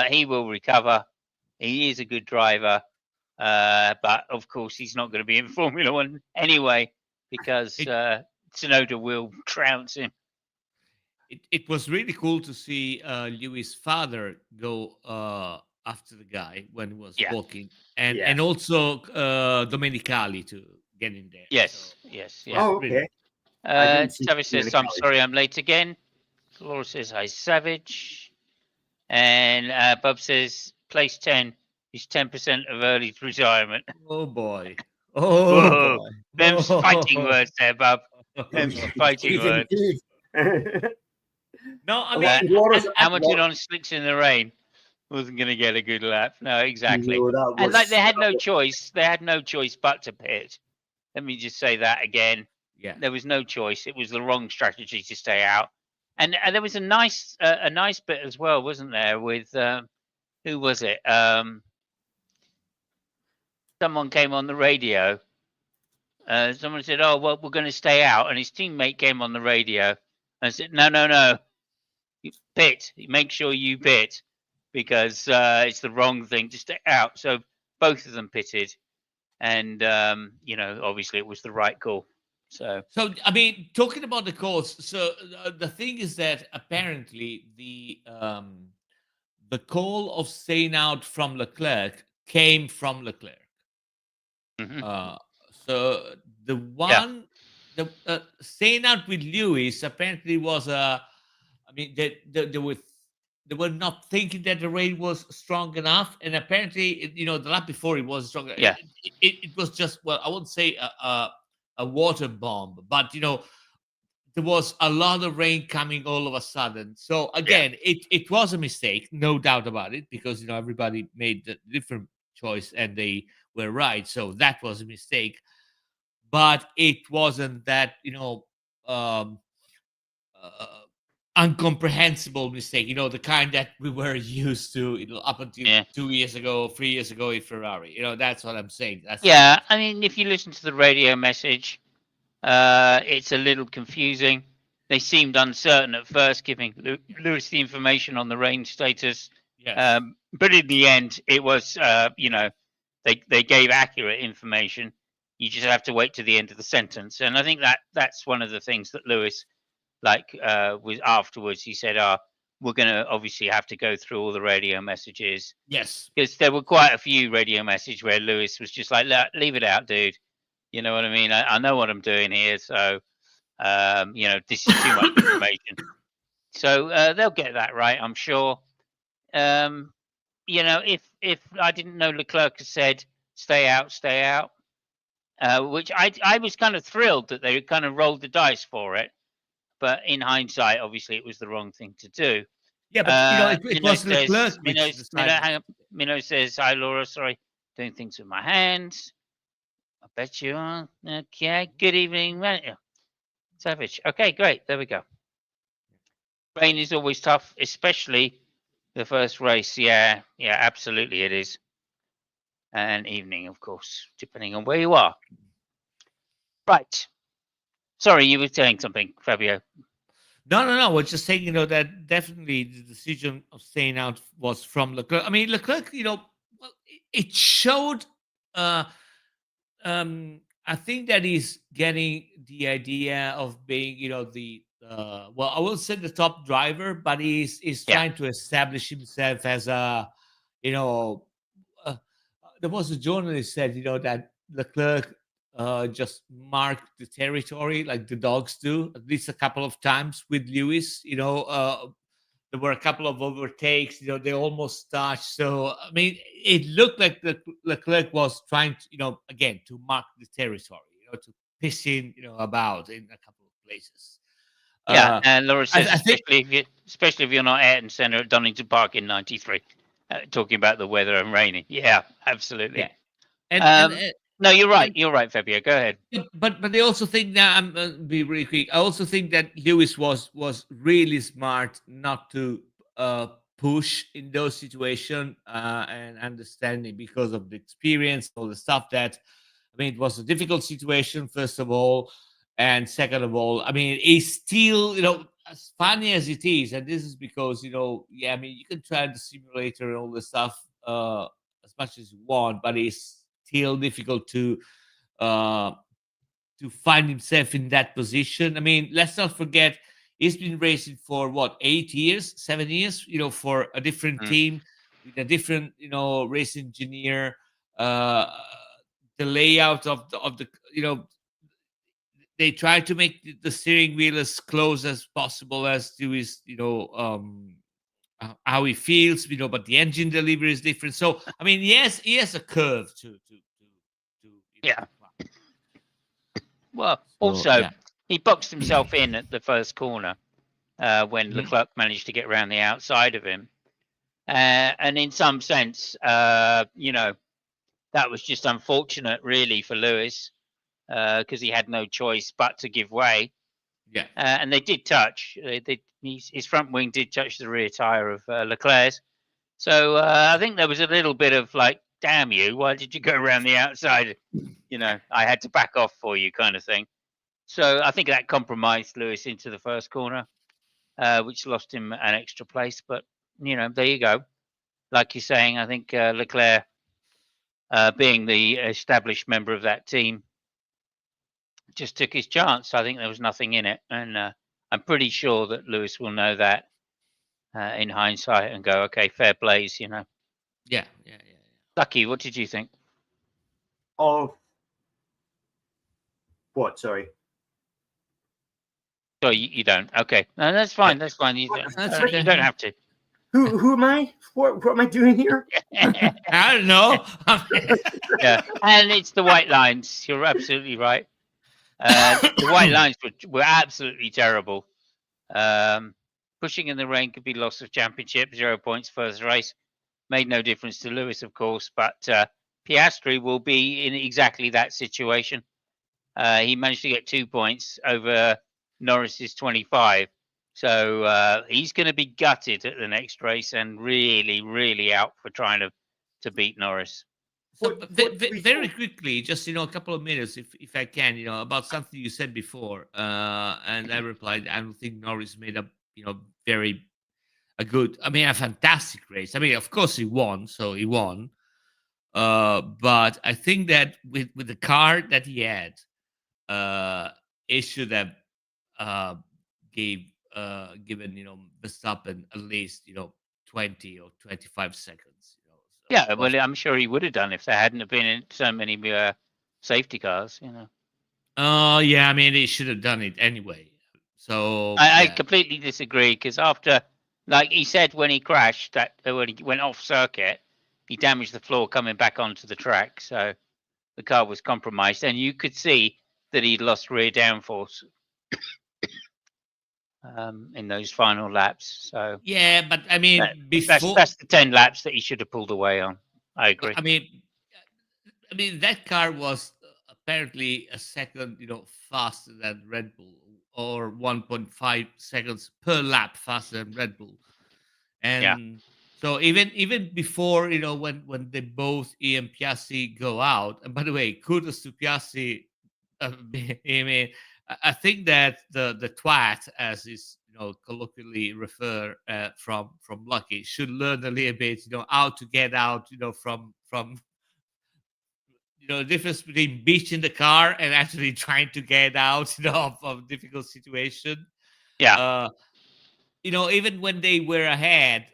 He will recover. He is a good driver. But of course, he's not going to be in Formula One anyway because Tsunoda will trounce him. It was really cool to see Lewis' father go after the guy when he was Yeah. walking, and Yeah. also Domenicali to get in there. Yes, So, yes, yeah. Oh, okay. I didn't see Savage says, I'm Domenicali. sorry I'm late again. Laura says, hi, Savage. And Bob says, place 10 is 10% of early retirement. oh boy, oh Whoa. boy, Them's fighting words there, Bob. Them's fighting Indeed, words. indeed. No, I Well, mean, Laura's- Hamilton on slicks in the rain wasn't going to get a good lap. No, exactly. No, that And like was- they had no choice. They had no choice but to pit. Let me just say that again. yeah. There was no choice. It was the wrong strategy to stay out. And there was a nice bit as well, wasn't there? With who was it? Someone came on the radio. Someone said, "Oh, well, we're going to stay out," and his teammate came on the radio and said, "No, you pit. Make sure you pit because it's the wrong thing to stay out." So both of them pitted, and obviously it was the right call. So I mean, talking about the calls, so the thing is that apparently the call of staying out from Leclerc came from Leclerc. mhm. So the one, the staying out with Lewis apparently was I mean, they were not thinking that the rain was strong enough, and apparently, the lap before it was stronger. Yeah. It was just, well, I wouldn't say a water bomb, but there was a lot of rain coming all of a sudden. So again, it was a mistake, no doubt about it, because everybody made a different choice and they were right. So that was a mistake, but it wasn't that um, uh, incomprehensible mistake. The kind that we were used to up until 2 years ago, 3 years ago in Ferrari. That's what I'm saying. Yeah, I mean, if you listen to the radio message, it's a little confusing. They seemed uncertain at first, giving Lewis the information on the rain status. Yes. But in the end, it was, they gave accurate information. You just have to wait to the end of the sentence. And I think that's one of the things that Lewis, was afterwards. He said, we're going to obviously have to go through all the radio messages. Yes. Because there were quite a few radio messages where Lewis was just like, leave it out, dude. You know what I mean? I know what I'm doing here. So, this is too much information. So they'll get that right, I'm sure. If I didn't know Leclerc had said, stay out, which I was kind of thrilled that they kind of rolled the dice for it. But in hindsight, obviously, it was the wrong thing to do. Yeah, but it was Leclerc which decided. Minnow says, hi, Laura, sorry, doing things with my hands. I bet you are. Okay, good evening, Savage. Okay, great. There we go. Rain is always tough, especially the first race. Yeah, absolutely it is. And evening, of course, depending on where you are. Right. Sorry, you were saying something, Fabio. No. We're just saying, that definitely the decision of staying out was from Leclerc. I mean, Leclerc, it showed. I think that he's getting the idea of being, the well, I will say the top driver, but he's trying to establish himself as a, there was a journalist said, that Leclerc just marked the territory like the dogs do, at least a couple of times with Lewis. There were a couple of overtakes. They almost touched. So I mean, it looked like Leclerc was trying to, again, to mark the territory. To piss in, about in a couple of places. Yeah, and Laura says, I especially if you're not Ayrton Senna at Donington Park in '93, talking about the weather and raining. Yeah, absolutely. Yeah. No, you're right. You're right, Fabio. Go ahead. But I also think that I'm be really quick. I also think that Lewis was really smart not to push in those situations and understanding because of the experience, all the stuff that I mean, it was a difficult situation first of all, and second of all, I mean, it's still as funny as it is, and this is because yeah, I mean, you can try the simulator and all the stuff as much as you want, but it's still difficult uh to find himself in that position. I mean, let's not forget he's been racing for what 8 years, 7 years, for a different Mm. team with a different, race engineer. Uh, the layout of the they try to make the steering wheel as close as possible as to his how he feels, but the engine delivery is different. So I mean, yes, he has a curve to Yeah. to climb. Well, So also, yeah. he boxed himself in at the first corner when Mhm. Leclerc managed to get around the outside of him. And in some sense, that was just unfortunate, really, for Lewis, because he had no choice but to give way. Yeah. And they did touch. His front wing did touch the rear tyre of Leclerc's. So I think there was a little bit of like, damn you, why did you go around the outside? I had to back off for you kind of thing. So I think that compromised Lewis into the first corner, which lost him an extra place. But, there you go. Like you're saying, I think Leclerc, being the established member of that team, just took his chance. I think there was nothing in it. And I'm pretty sure that Lewis will know that in hindsight and go, okay, fair plays, Yeah. Lucky, what did you think? Of what? Sorry. So you don't. Okay. No, that's fine. That's fine. That's You okay. don't have to. Who am I? What am I doing here? I don't know. Yeah. And it's the white lines. You're absolutely right. The white lines were absolutely terrible. Pushing in the rain could be loss of championship, 0 points first race. Made no difference to Lewis, of course, but Piastri will be in exactly that situation. He managed to get 2 points over Norris's 25. So he's going to be gutted at the next race and really, really out for trying to beat Norris. So What- very quickly, just a couple of minutes, if I can, about something you said before, and I replied, I don't think Norris made a very a good, I mean, a fantastic race. I mean, of course he won, so he won. But I think that with the car that he had, it should have uh given Verstappen at least 20 or 25 seconds. So Yeah, it was. well, I'm sure he would have done if there hadn't have been so many safety cars. Oh yeah, I mean they should have done it anyway. So I yeah, completely disagree because after, like he said, when he crashed, that when he went off circuit, he damaged the floor coming back onto the track. So the car was compromised, and you could see that he'd lost rear downforce in those final laps. So yeah, but I mean before, that's the 10 laps that he should have pulled away on. I but agree. I mean that car was apparently a second, faster than Red Bull, or 1.5 seconds per lap faster than Red Bull. Yeah. And so even before, when they both Ian Piastri go out, and by the way, kudos to Piastri. I mean, I think that the twat, as is colloquially refer from Lucky, should learn a little bit, how to get out, from the difference between beaching the car and actually trying to get out, of difficult situation. Yeah. Uh, even when they were ahead,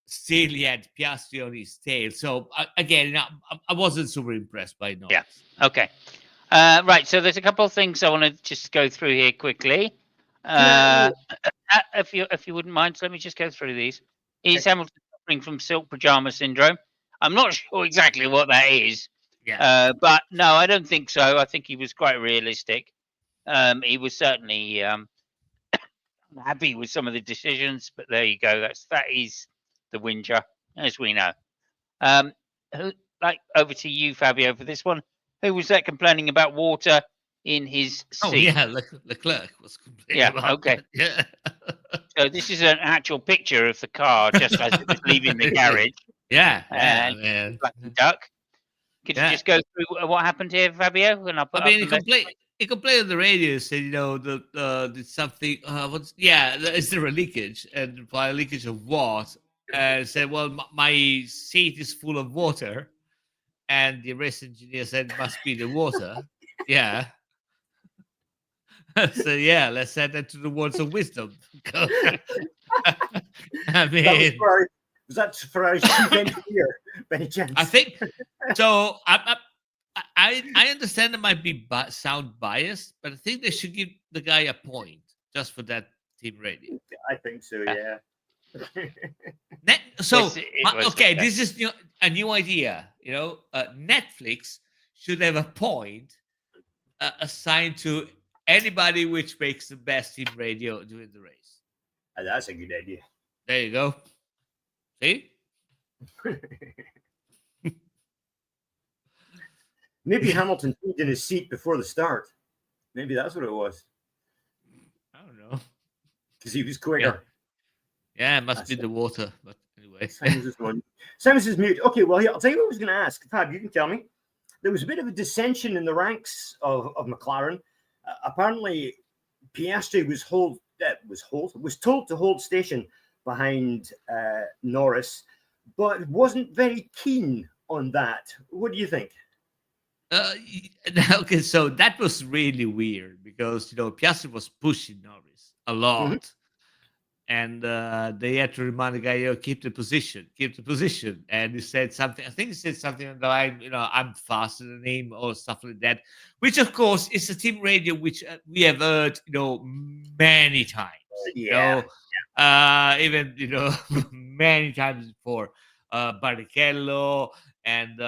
still he had Piastri on his tail. So again, I wasn't super impressed by Yeah. Norris. Okay. Right. So there's a couple of things I want to just go through here quickly. Can If you wouldn't mind, so let me just go through these. Is Hamilton suffering from silk pajama syndrome? I'm not sure exactly what that is, Yeah. but no, I don't think so. I think he was quite realistic. He was certainly happy with some of the decisions, but there you go. That is the whinger, as we know. Um, like over to you, Fabio, for this one. Who was that complaining about water in his seat? Oh yeah, Leclerc was complaining Yeah, about okay. that. Yeah. So this is an actual picture of the car just as it was leaving the garage. Yeah, And man. Lucky Duck. Could you Yeah. just go through what happened here, Fabio? And I'll put I mean, up the message. he complained on the radio, said, you know, there's something. Is there a leakage? And by leakage of what? And said, well, my seat is full of water. And the race engineer said, it must be the water. Yeah. So yeah, let's send that to the words of wisdom. I mean, was that for our chief engineer, by any chance? I think so. I understand it might be sound biased, but I think they should give the guy a point just for that team radio. I think so. Yeah. Okay, this is a new idea. You know, Netflix should have a point assigned to anybody which makes the best team radio during the race. That's a good idea. There you go. See? Maybe Hamilton peed in his seat before the start. Maybe that's what it was. I don't know. Because he was quicker. Yeah, it must be the water. But anyway. Simon's is mute. Okay, well, I'll tell you what I was going to ask. Fab, you can tell me. There was a bit of a dissension in the ranks of McLaren. Apparently, Piastri was told to hold station behind Norris, but wasn't very keen on that. What do you think? Okay, so that was really weird because Piastri was pushing Norris a lot, and they had to remind the guy, keep the position, and he said something. I think he said something on the line, I'm faster than him or stuff like that. Which of course is a team radio which we have heard, many times. Even many times before. Barrichello and.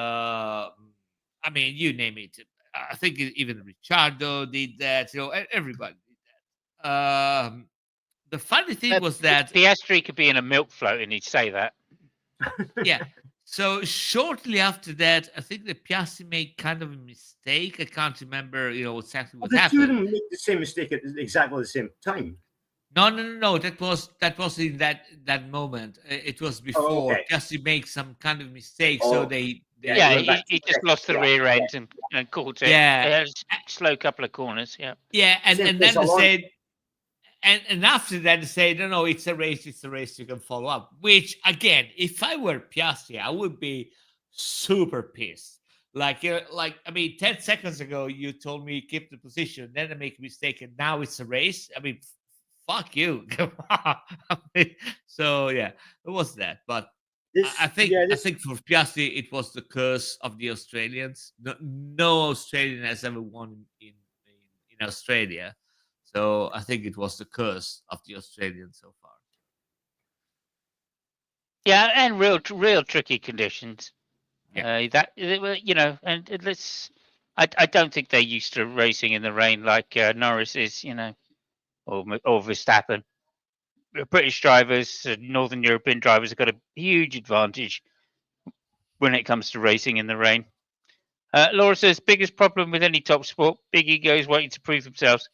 I mean, you name it. I think even Ricciardo did that. Everybody did that. The funny thing was that Piastri could be in a milk float and he'd say that. Yeah. So shortly after that, I think that Piastri made kind of a mistake. I can't remember, exactly what happened. The two of them made the same mistake at exactly the same time. No. That was in that moment. It was before. Okay. Piastri made some kind of mistake, so they he just lost the rear end and caught it. Yeah, slow couple of corners. Yeah, and then they said, and after that they say, no, it's a race. You can follow up. Which again, if I were Piastri, I would be super pissed. Like I mean, 10 seconds ago you told me keep the position, then I make a mistake, and now it's a race. I mean, fuck you. Come on. So yeah, it was that, but. I think for Piastri it was the curse of the Australians. No Australian has ever won in Australia, so I think it was the curse of the Australians so far. Yeah, and real tricky conditions. Yeah. And let's. I don't think they're used to racing in the rain like Norris is, or Verstappen. British drivers, Northern European drivers have got a huge advantage when it comes to racing in the rain. Laura says, biggest problem with any top sport, big egos waiting to prove themselves.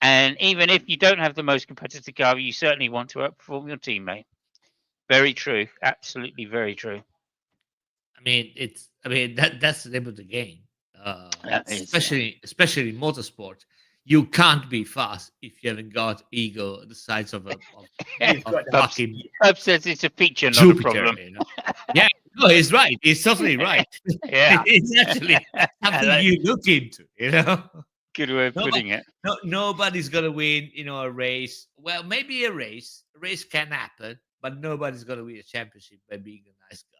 And even if you don't have the most competitive car, you certainly want to outperform your teammate. Very true. Absolutely very true. That's the name of the game. Especially in motorsport. You can't be fast if you haven't got ego the size of a fucking. Bob says it's a feature, not Jupiter, a problem. Yeah, no, he's right. He's totally right. Yeah, it's actually something you look into. Good way of putting it. No, nobody's gonna win. A race. Well, maybe a race. A race can happen, but nobody's gonna win a championship by being a nice guy.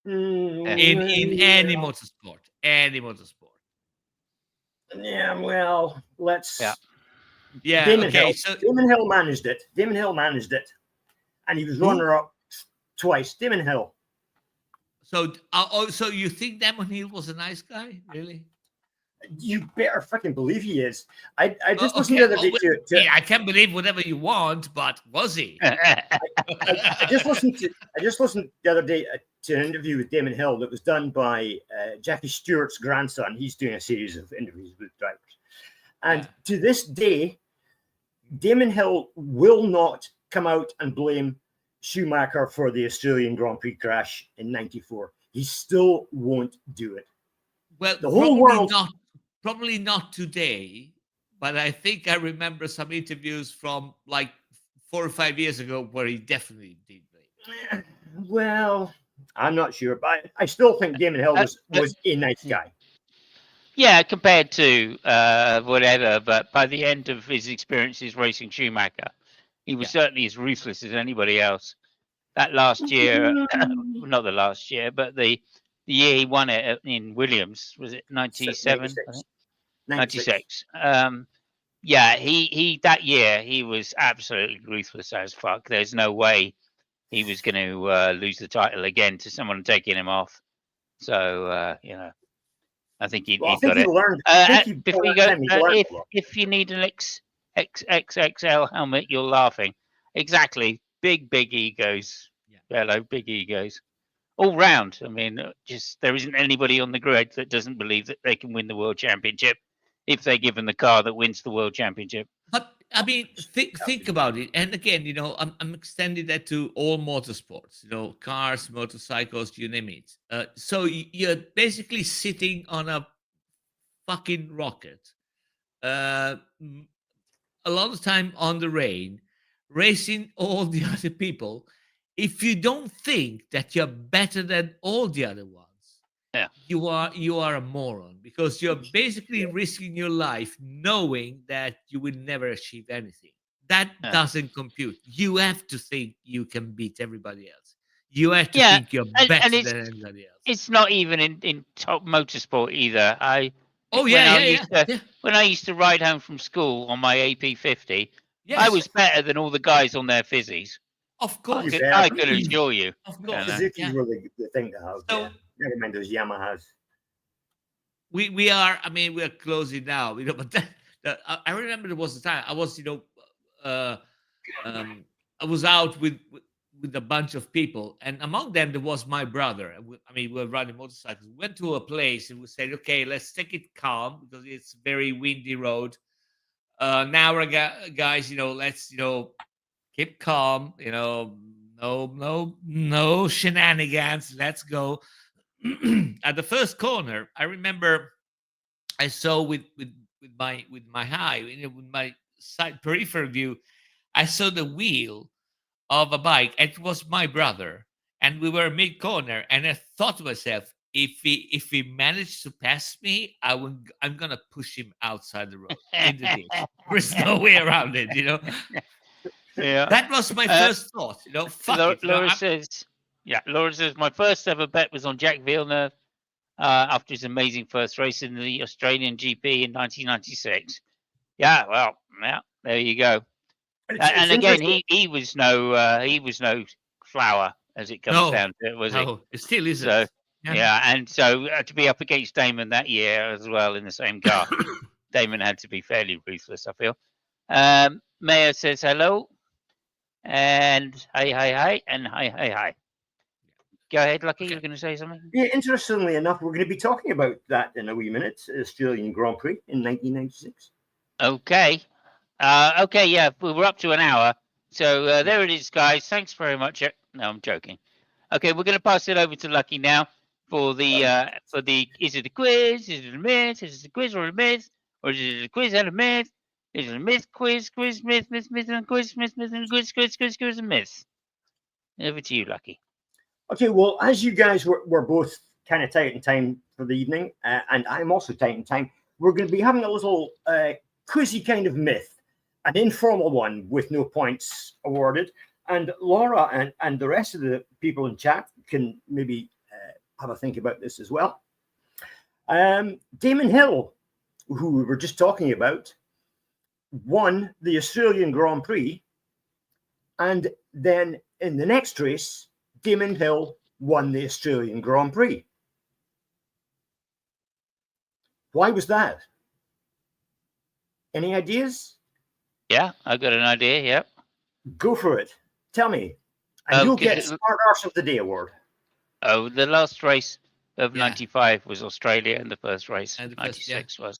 No fucking way. In any motorsport. Yeah, well, let's. Yeah. Damon okay. Hill. So Damon Hill managed it. And he was runner-up twice. Damon Hill. So, so you think Damon Hill was a nice guy, really? You better fucking believe he is. I just Oh, listened okay. the other day to Yeah, I can believe whatever you want, but was he? I just listened the other day to an interview with Damon Hill that was done by Jackie Stewart's grandson. He's doing a series of interviews with drivers, and Yeah. to this day, Damon Hill will not come out and blame Schumacher for the Australian Grand Prix crash in '94. He still won't do it. Well, The whole world. Probably not today, but I think I remember some interviews from like 4 or 5 years ago where he definitely did blame. Well, I'm not sure, but I still think Damon Hill was a nice guy. Yeah, compared to whatever, but by the end of his experiences racing Schumacher, he was certainly as ruthless as anybody else. That last year, not the last year, but the year he won it in Williams, was it 97? 96. Yeah, he that year he was absolutely ruthless as fuck. There's no way he was going to lose the title again to someone taking him off. So you know, I think he got it. Learned. Before you go, if you need an XXL helmet, you're laughing. Exactly, big egos. Yeah. Hello, big egos. All round. I mean, just there isn't anybody on the grid that doesn't believe that they can win the world championship if they're given the car that wins the world championship. But I mean, think about it. And again, you know, I'm extending that to all motorsports. You know, cars, motorcycles, you name it. So you're basically sitting on a fucking rocket. A lot of time on the rain, racing all the other people. If you don't think that you're better than all the other ones, you are a moron, because you're basically risking your life knowing that you will never achieve anything. That doesn't compute. You have to think you can beat everybody else. You have to think you're better than anybody else. It's not even in top motorsport either. When I used to ride home from school on my AP50, I was better than all the guys on their fizzies. Of course, I can assure you. Of course, Suzuki's really the thing to have. So, never mind those Yamahas. We are. I mean, we are closing now. You know, but I remember there was a time I was, you know, I was out with a bunch of people, and among them there was my brother. I mean, we were riding motorcycles. We went to a place and we said, okay, let's take it calm because it's a very windy road. Now, guys, you know, let's, you know, keep calm. You know, no shenanigans. Let's go. At the first corner, I remember I saw with my eye, you know, with my side peripheral view, I saw the wheel of a bike. It was my brother, and we were mid corner, and I thought to myself, if he managed to pass me, I'm gonna push him outside the road in the ditch. There's no way around it, you know. Yeah, that was my first thought. You know, Laura says, my first ever bet was on Jack Villeneuve after his amazing first race in the Australian GP in 1996. Yeah, well, yeah, there you go. And again, he was no flower as it comes down to it, was he? No, it still isn't. So, and so to be up against Damon that year as well in the same car, Damon had to be fairly ruthless, I feel. Mayor says hello, and hi, and hi. Go ahead, Lucky. Okay. You were going to say something? Yeah, interestingly enough, we're going to be talking about that in a wee minute. Australian Grand Prix in 1996. Okay. Yeah, we're up to an hour. So there it is, guys. Thanks very much. No, I'm joking. Okay, we're going to pass it over to Lucky now for the is it a quiz? Is it a myth? Is it a quiz or a myth? Or is it a quiz and a myth? Is it a myth, quiz, myth, and quiz, myth, and quiz, and myth? Over to you, Lucky. Okay, well, as you guys were both kind of tight in time for the evening, and I'm also tight in time, we're going to be having a little quizzy kind of myth, an informal one with no points awarded. And Laura and the rest of the people in chat can maybe have a think about this as well. Damon Hill, who we were just talking about, won the Australian Grand Prix. And then in the next race, Damon Hill won the Australian Grand Prix. Why was that? Any ideas? Yeah, I got an idea. Yep. Go for it. Tell me. And you'll get Smart Arse of the Day award. Oh, the last race of Yeah. 95 was Australia, and the first race And of the first, 96 was.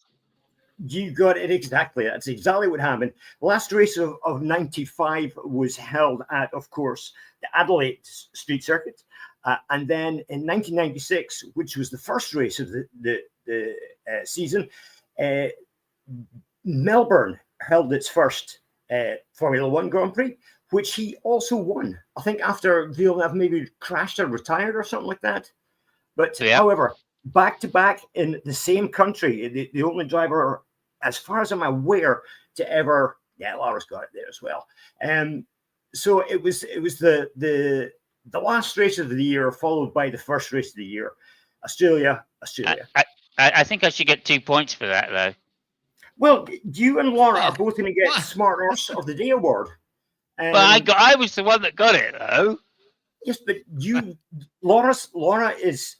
You got it exactly. That's exactly what happened. The last race of 95 was held at, of course, the Adelaide Street Circuit. And then in 1996, which was the first race of the season, Melbourne held its first Formula One Grand Prix, which he also won. I think after Villeneuve maybe crashed or retired or something like that. But however, back to back in the same country, the only driver, as far as I'm aware, to ever. Yeah, Laura's got it there as well. So it was the last race of the year, followed by the first race of the year, Australia. I think I should get 2 points for that, though. Well, you and Laura are both going to get Smart Arse of the Day award. But I was the one that got it, though. Yes, but Laura is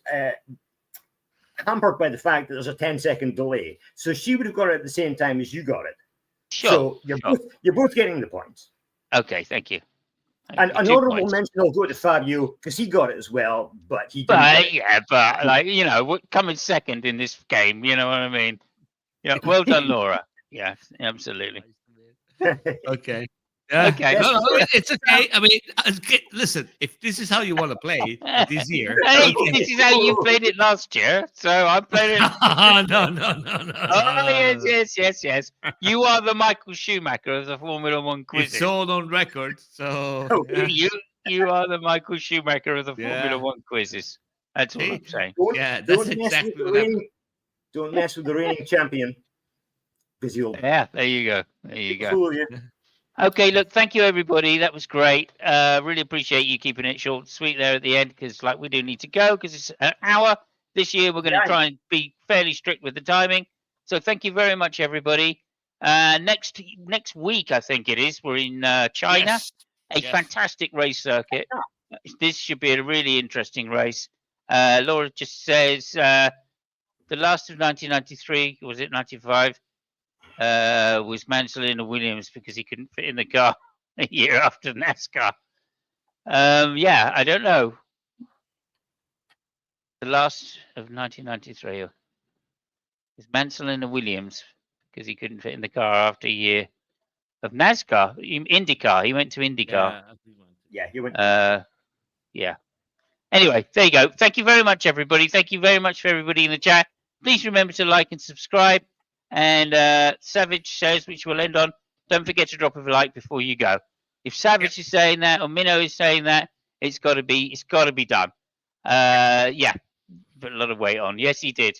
hampered by the fact that there's a 10-second delay, so she would have got it at the same time as you got it. Sure. So you're both getting the points. Okay, thank you. And an honourable mention will go to Fabio because he got it as well, but he didn't. But like coming second in this game, you know what I mean? Yeah, well done, Laura. Yeah, absolutely. Okay. Okay. No, it's okay. I mean, listen, if this is how you want to play this year. Hey, this is how you played it last year, so I played it. No. Oh, yes. You are the Michael Schumacher of the Formula One quizzes. It's all on record, so. You are the Michael Schumacher of the Formula One quizzes. That's what I'm saying. That's exactly what happened. Don't mess with the reigning champion, because you'll. Yeah, there you go. There you go. Fool you. Okay, look, thank you, everybody. That was great. Really appreciate you keeping it short and sweet there at the end, because like we do need to go, because it's an hour. This year, we're going to try and be fairly strict with the timing. So thank you very much, everybody. Next week, I think it is, we're in China. Yes. Fantastic race circuit. This should be a really interesting race. Laura just says the last of 1993, was it 95? Was Mansell and Williams because he couldn't fit in the car a year after NASCAR. I don't know. The last of 1993 was Mansell and Williams because he couldn't fit in the car after a year of NASCAR. IndyCar. He went to IndyCar. Yeah, he went. Anyway, there you go. Thank you very much, everybody. Thank you very much for everybody in the chat. Please remember to like and subscribe. And Savage says, which we'll end on, don't forget to drop a like before you go. If Savage is saying that or Minnow is saying that, it's got to be done. Put a lot of weight on. Yes, he did.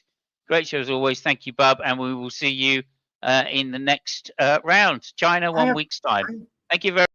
Great show as always. Thank you, Bub, and we will see you in the next round. China, 1 week's time. Thank you very much.